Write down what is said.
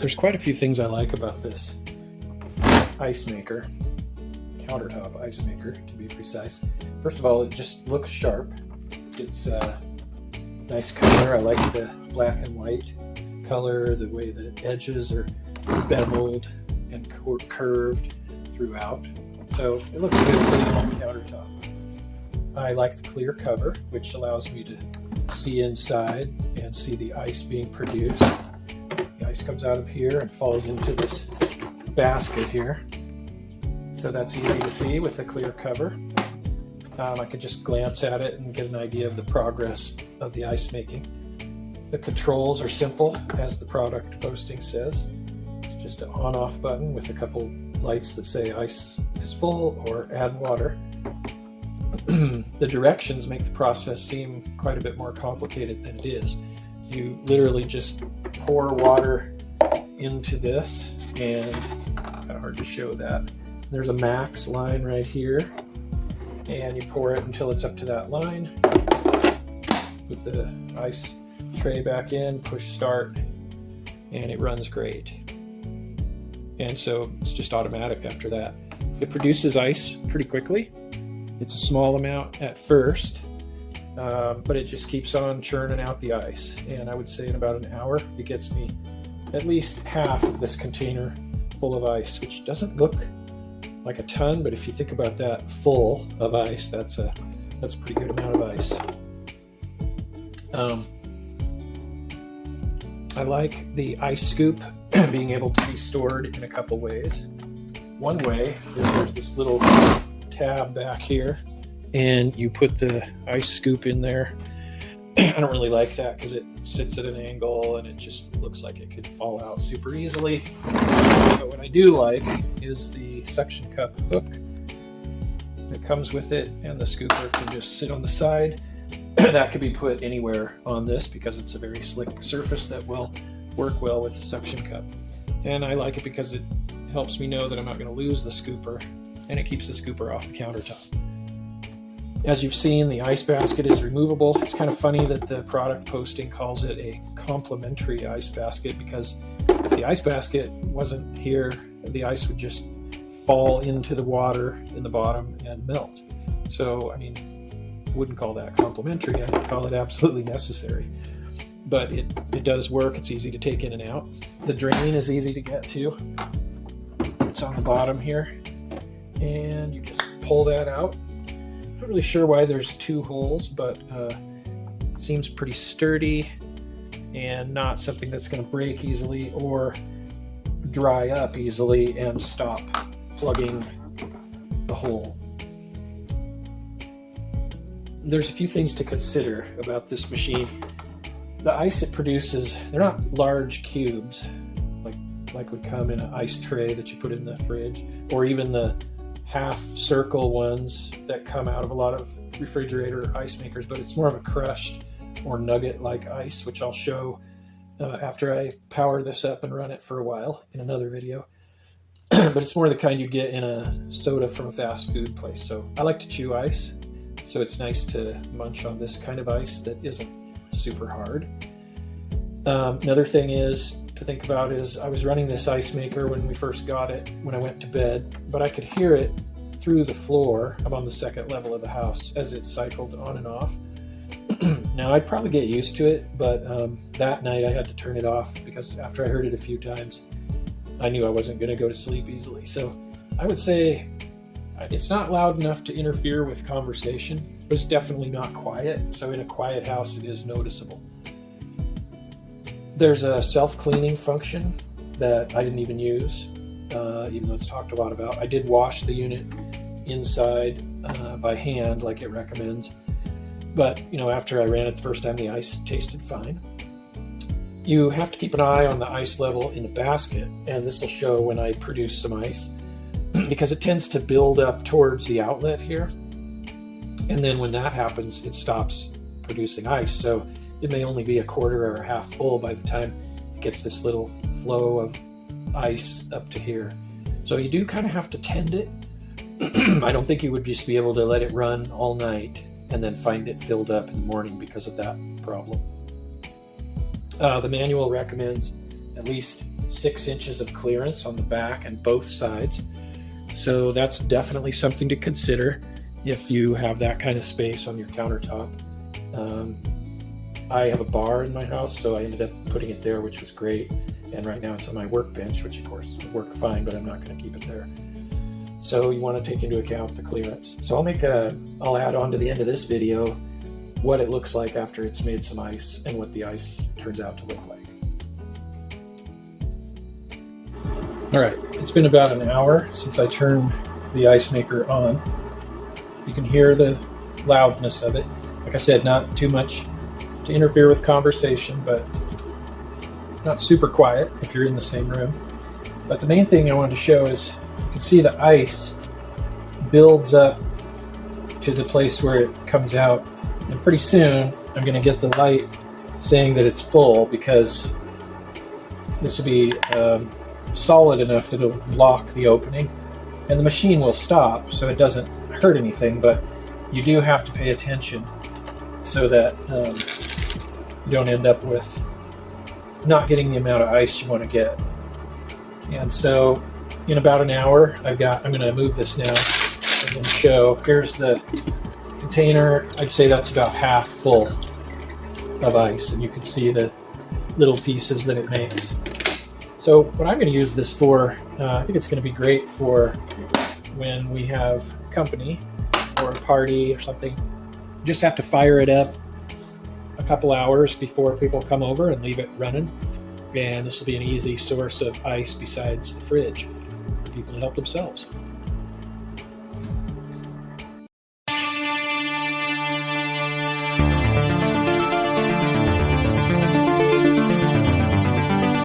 There's quite a few things I like about this ice maker, countertop ice maker to be precise. First of all, it just looks sharp. It's a nice color. I like the black and white color, the way the edges are beveled and curved throughout. So it looks good sitting on the countertop. I like the clear cover, which allows me to see inside and see the ice being produced. The ice comes out of here and falls into this basket here. So that's easy to see with the clear cover. I could just glance at it and get an idea of the progress of the ice making. The controls are simple, as the product posting says. It's just an on-off button with a couple lights that say ice is full or add water. The directions make the process seem quite a bit more complicated than it is. You literally just pour water into this, and kind of hard to show that. There's a max line right here, and you pour it until it's up to that line. Put the ice tray back in, push start, and it runs great. And so it's just automatic after that. It produces ice pretty quickly. It's a small amount at first, but it just keeps on churning out the ice. And I would say in about an hour, it gets me at least half of this container full of ice, which doesn't look like a ton, but if you think about that full of ice, that's a pretty good amount of ice. I like the ice scoop being able to be stored in a couple ways. One way is there's this little tab back here, and you put the ice scoop in there. I don't really like that because it sits at an angle and it just looks like it could fall out super easily. But what I do like is the suction cup hook that comes with it, and the scooper can just sit on the side. That could be put anywhere on this because it's a very slick surface that will work well with the suction cup. And I like it because it helps me know that I'm not going to lose the scooper, and it keeps the scooper off the countertop. As you've seen, the ice basket is removable. It's kind of funny that the product posting calls it a complimentary ice basket, because if the ice basket wasn't here, the ice would just fall into the water in the bottom and melt. So, I mean, I wouldn't call that complimentary. I'd call it absolutely necessary. But it does work. It's easy to take in and out. The drain is easy to get to. It's on the bottom here, and you just pull that out. Not really sure why there's two holes, but it seems pretty sturdy and not something that's going to break easily or dry up easily and stop plugging the hole. There's a few things to consider about this machine. The ice it produces, they're not large cubes like would come in an ice tray that you put in the fridge, or even the half circle ones that come out of a lot of refrigerator ice makers, but it's more of a crushed or nugget like ice, which I'll show after I power this up and run it for a while in another video. But it's more the kind you get in a soda from a fast food place. So I like to chew ice, so it's nice to munch on this kind of ice that isn't super hard. Another thing is to think about is I was running this ice maker when we first got it when I went to bed, but I could hear it through the floor. I'm on the second level of the house as it cycled on and off. Now I'd probably get used to it, but that night I had to turn it off because after I heard it a few times, I knew I wasn't going to go to sleep easily. So I would say it's not loud enough to interfere with conversation, but it's definitely not quiet. So in a quiet house, it is noticeable. There's a self-cleaning function that I didn't even use, even though it's talked a lot about. I did wash the unit inside by hand like it recommends, but after I ran it the first time, the ice tasted fine. You have to keep an eye on the ice level in the basket, and this will show when I produce some ice, because it tends to build up towards the outlet here, and then when that happens, it stops producing ice. So it may only be a quarter or a half full by the time it gets this little flow of ice up to here. So you do kind of have to tend it. I don't think you would just be able to let it run all night and then find it filled up in the morning because of that problem. The manual recommends at least 6 inches of clearance on the back and both sides. So that's definitely something to consider if you have that kind of space on your countertop. I have a bar in my house, so I ended up putting it there, which was great. And right now it's on my workbench, which of course worked fine, but I'm not going to keep it there. So you want to take into account the clearance. So I'll add on to the end of this video what it looks like after it's made some ice and what the ice turns out to look like. All right, it's been about an hour since I turned the ice maker on. You can hear the loudness of it. Like I said, not too much to interfere with conversation, but not super quiet if you're in the same room. But the main thing I wanted to show is you can see the ice builds up to the place where it comes out. And pretty soon I'm going to get the light saying that it's full, because this will be solid enough that it'll block the opening. And the machine will stop so it doesn't hurt anything, but you do have to pay attention so that you don't end up with not getting the amount of ice you want to get. And so in about an hour, I'm going to move this now and then show. Here's the container. I'd say that's about half full of ice, and you can see the little pieces that it makes. So what I'm going to use this for, I think it's going to be great for when we have company or a party or something. You just have to fire it up a couple hours before people come over and leave it running. And this will be an easy source of ice besides the fridge for people to help themselves.